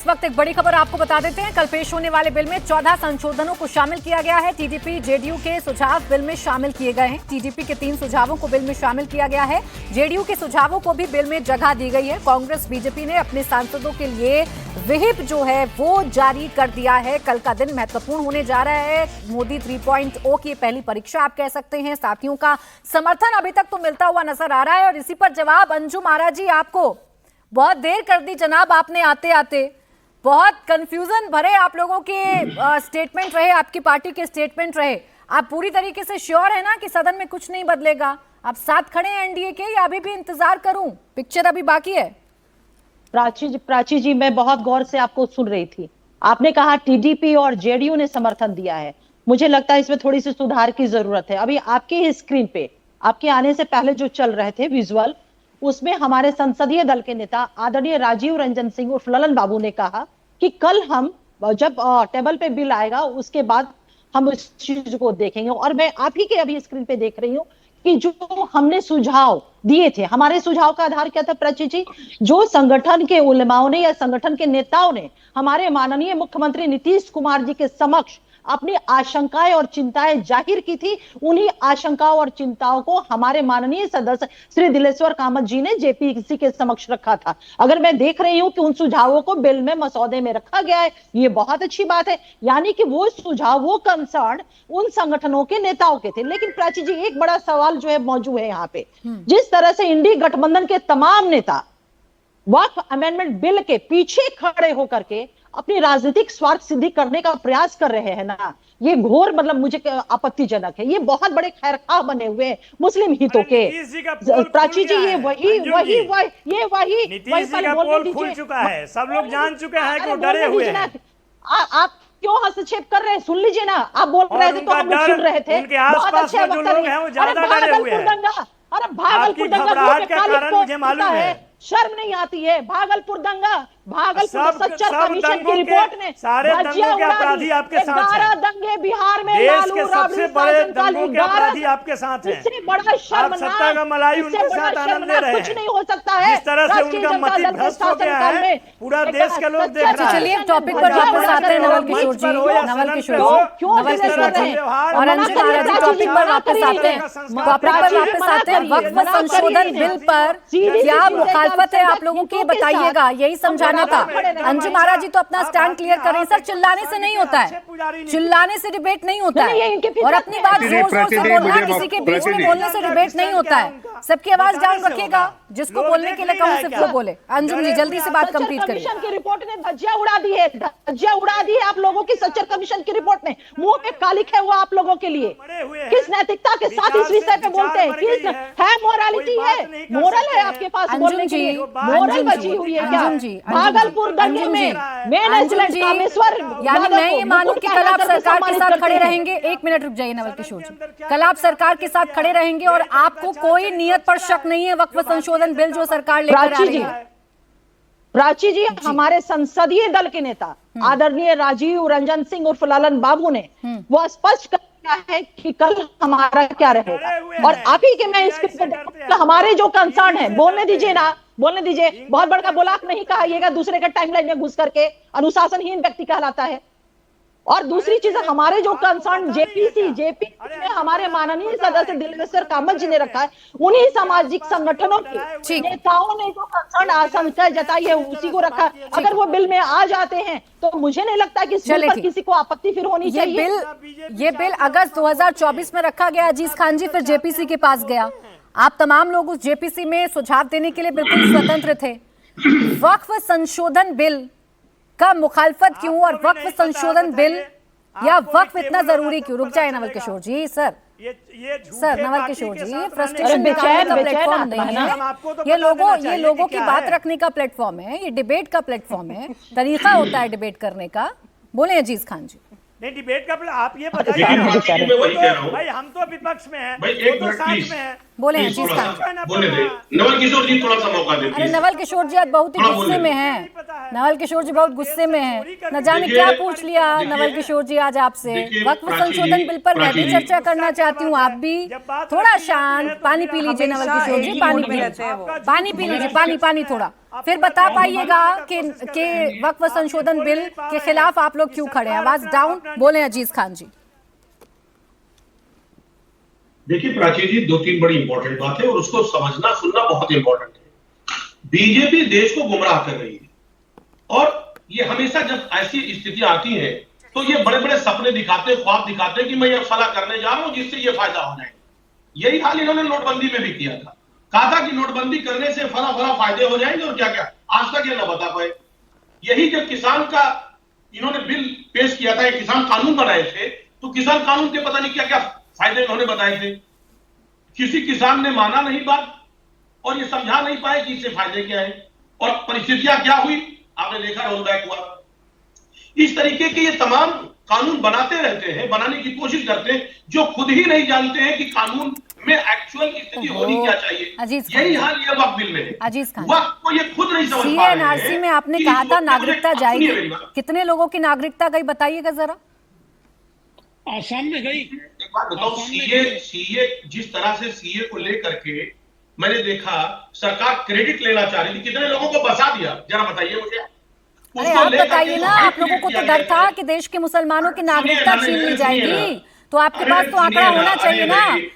इस वक्त एक बड़ी खबर आपको बता देते हैं। कल पेश होने वाले बिल में 14 संशोधनों को शामिल किया गया है। टीडीपी जेडीयू के सुझाव बिल में शामिल किए गए हैं। टीडीपी के 3 सुझावों को बिल में शामिल किया गया है। जेडीयू के सुझावों को भी बिल में जगह दी गई है। कांग्रेस बीजेपी ने अपने सांसदों के लिए व्हिप जो है वो जारी कर दिया है। कल का दिन महत्वपूर्ण होने जा रहा है। मोदी 3.0 की पहली परीक्षा आप कह सकते हैं। साथियों का समर्थन अभी तक तो मिलता हुआ नजर आ रहा है और इसी पर जवाब अंजुम आरा जी, आपको बहुत देर कर दी जनाब आपने आते आते। बहुत कंफ्यूजन भरे आप लोगों के स्टेटमेंट रहे, आपकी पार्टी के स्टेटमेंट रहे। आप पूरी तरीके से श्योर है ना कि सदन में कुछ नहीं बदलेगा? आप साथ खड़े हैं एनडीए के या अभी भी इंतजार करूं? पिक्चर अभी बाकी है। प्राची जी, मैं बहुत गौर से आपको सुन रही थी। आपने कहा टीडीपी और जेडीयू ने समर्थन दिया है। मुझे लगता है इसमें थोड़ी सी सुधार की जरूरत है। अभी आपके स्क्रीन पे, आपके आने से पहले जो चल रहे थे विजुअल, उसमें हमारे संसदीय दल के नेता आदरणीय राजीव रंजन सिंह उर्फ ललन बाबू ने कहा कि कल हम जब टेबल पे बिल आएगा उसके बाद हम इस चीज को देखेंगे। और मैं आप ही के अभी स्क्रीन पे देख रही हूँ कि जो हमने सुझाव दिए थे, हमारे सुझाव का आधार क्या था प्राची जी? जो संगठन के उलेमाओं ने या संगठन के नेताओं ने हमारे माननीय मुख्यमंत्री नीतीश कुमार जी के समक्ष अपनी आशंकाएं और चिंताएं जाहिर की थी, उन्हीं आशंकाओं और चिंताओं को हमारे माननीय सदस्य श्री दिलेश्वर कामत जी ने जेपीसी के समक्ष रखा था। अगर मैं देख रही हूं कि उन सुझावों को बिल में मसौदे में रखा गया है, ये बहुत अच्छी बात है। यानी कि वो सुझाव, वो कंसर्न उन संगठनों के नेताओं के थे। लेकिन प्राची जी, एक बड़ा सवाल जो है मौजूद है यहाँ पे। जिस तरह से इंडी गठबंधन के तमाम नेता वक्फ अमेंडमेंट बिल के पीछे खड़े होकर के अपनी राजनीतिक स्वार्थ सिद्धि करने का प्रयास कर रहे हैं ना, ये घोर मुझे आपत्तिजनक है। ये बहुत बड़े खैरखा बने हुए हैं मुस्लिम हितों के। प्राची जी, ये वही खुल चुका है, सब लोग जान चुके हैं कि वो डरे हुए हैं। आप क्यों हस्तक्षेप कर रहे हैं? सुन लीजिए ना, आप बोल रहे थे तो हम लोग सुन रहे थे। बहुत अच्छे वक्त अरे भागलपुर दंगा मुझे मालूम है, शर्म नहीं आती है। भागलपुर दंगा, भागलपुर सच्चर कमीशन की रिपोर्ट ने सारे दंगों के अपराधी आपके साथ हैं। 11 दंगे बिहार में, देश के सबसे बड़े दंगों के अपराधी आपके साथ हैं। इससे बड़ा शर्म, सत्ता का मलाई उनके साथ आनंद ले रहे हैं। कुछ नहीं हो सकता है। जिस तरह से उनका मति भ्रष्ट हो गया है, पूरा देश के लोग देख रहे हैं। चलिए टॉपिक पर वापस आते हैं। नवल किशोर जी, नवल किशोर जी और अंजुम आरा जी, टॉपिक पर वापस आते हैं। वक्फ संशोधन बिल पर क्या मुखालफत है आप लोगों की, बताइएगा, यही समझाना था। अंजुम आरा जी तो अपना स्टैंड क्लियर कर रही हैं। सर, चिल्लाने से नहीं होता है, चिल्लाने से डिबेट नहीं होता है और अपनी बात जोर जोर से बोलना, किसी के बीच में बोलने से डिबेट नहीं होता है। सबकी आवाज डाउन रखिएगा, जिसको बोलने के लिए कहूं सिर्फ वो बोले। अंजुम जी जल्दी से बात कंप्लीट करिए। कमीशन की रिपोर्ट ने धज्जियां उड़ा दी है, धज्जियां उड़ा दी है आप लोगों की। सच्चर कमीशन की रिपोर्ट ने मुंह पे कालिक है वो आप लोगों के लिए। किस नैतिकता के साथ इस विषय पे बोलते हैं? किस है मोरालिटी है, मोरल है आपके पास बोलने के लिए? मोरल बची हुई है क्या? भागलपुर दंगे में यानी मैं ये मानूं कि कल आप सरकार के साथ खड़े रहेंगे। 1 मिनट रुक जाइए नवल किशोर जी। कल आप सरकार के साथ खड़े रहेंगे और आपको कोई नियत पर शक नहीं है वक्फ संशोधन बिल जो सरकार लेकर आ रही है? प्राची जी, हमारे संसदीय दल के नेता आदरणीय राजीव रंजन सिंह उर्फ ललन बाबू ने वो स्पष्ट कर दिया है कि कल हमारा क्या रहेगा। और आप ही के मैं इसके हमारे जो कंसर्न है, बोलने दीजिए ना, बोलने दीजिए। बहुत बड़ा बुलाक नहीं कहिएगा, दूसरे के टाइमलाइन में घुस करके अनुशासनहीन व्यक्ति कहलाता है। और दूसरी चीज, हमारे जो कंसर्न जेपीसी में हमारे माननीय सदस्य दिलेश्वर कामत जी ने रखा है, उन्हीं सामाजिक संगठनों के नेताओं ने जो कंसर्न आशंका जताई है उसी को रखा है। अगर वो बिल में आ जाते हैं तो मुझे नहीं लगता कि इस बिल पर किसी को आपत्ति फिर होनी चाहिए। ये बिल अगस्त 2024 में रखा गया अजीज खान जी, फिर जेपीसी के पास गया। आप तमाम लोग उस जेपीसी में सुझाव देने के लिए बिल्कुल स्वतंत्र थे। वक्फ संशोधन बिल का मुखालफत क्यों और वक्फ संशोधन बिल या वक्फ इतना जरूरी क्यों? रुक जाए नवल किशोर जी। सर नवल किशोर जी, फ्रस्ट्रेशन निकालने का प्लेटफॉर्म नहीं है ये लोगों की बात रखने का प्लेटफॉर्म है, ये डिबेट का प्लेटफॉर्म है, तरीका होता है डिबेट करने का। बोले अजीज खान जी। नहीं, डिबेट का आप ये बताइए भाई, हम तो विपक्ष में हैं, वो तो साथ में हैं, बोले प्लीज अजीज थोड़ा खान सा बोलने दे। नवल किशोर जी थोड़ा सा मौका दे अरे प्लीज। नवल किशोर जी आज बहुत ही थोड़ा गुस्से बोलिए। में हैं। नवल किशोर जी बहुत गुस्से में हैं। न जाने देखिए, क्या पूछ लिया देखिए, नवल किशोर जी आज आपसे। देखिए, वक्फ प्राची संशोधन जी, बिल पर मैं भी प्राची जी। चर्चा करना चाहती हूँ, आप भी थोड़ा शांत पानी पी लीजिए नवल हमेशा किशोर एक जी, ही पानी मूड पी में लीजिए, रहते हैं वो। पानी पी लीजिए, पानी थोड़ा, फिर बता पाइएगा कि वक्फ संशोधन बिल के खिलाफ आप लोग क्यों खड़े हैं। आवाज डाउन, बोले अजीज खान जी। देखिए प्राची जी, दो तीन बड़ी इंपॉर्टेंट बात है और उसको समझना सुनना बहुत इंपॉर्टेंट है। बीजेपी देश को गुमराह कर रही है और ये हमेशा जब ऐसी स्थितियां आती हैं तो ये बड़े बड़े सपने दिखाते, ख्वाब दिखाते कि मैं ये फला करने जा रहा हूं जिससे ये फायदा हो जाए। यही हाल इन्होंने नोटबंदी में भी किया था। कहा था कि नोटबंदी करने से फला फला फायदे हो जाएंगे और क्या क्या, आज तक ये ना बता पाए। यही जब किसान का इन्होंने बिल पेश किया था, किसान कानून बनाए थे, तो किसान कानून के पता नहीं क्या क्या फायदे इन्होंने बताए थे। किसी किसान ने माना नहीं बात और ये समझा नहीं पाए कि इससे फायदे क्या है और परिस्थितियां क्या हुई, आपने देखा, रोल बैक हुआ। इस तरीके के ये तमाम कानून बनाते रहते हैं, बनाने की कोशिश करते हैं, जो खुद ही नहीं जानते हैं कि कानून में एक्चुअल स्थिति होनी क्या चाहिए। अजीज खान यही हाल ये वक्त बिल में है। अजीज खान वक्त को ये खुद नहीं समझ पा रहे सीएनआरसी हैं में आपने कि कहा इस था वक्त नागरिकता मुझे- सुनिए मेरी जाएगी, बात। कितने लोगों की नागरिकता गई बताइएगा जरा। आसाम में गई। एक बात बताओ, सीए जिस तरह से सीए को लेकर के मैंने देखा सरकार क्रेडिट लेना चाह रही थी, कितने लोगों को बसा दिया जरा बताइए मुझे। अरे उसको आप लेकर बताइए के ना, हाइप आप लोगों को क्रिएट तो किया डर गया था है। कि देश के मुसलमानों की नागरिकता सुनिए छीन ली ना, जाएगी, सुनिए ना। तो आपके पास तो आंकड़ा सुनिए ना, होना चाहिए अरे ना। भाई,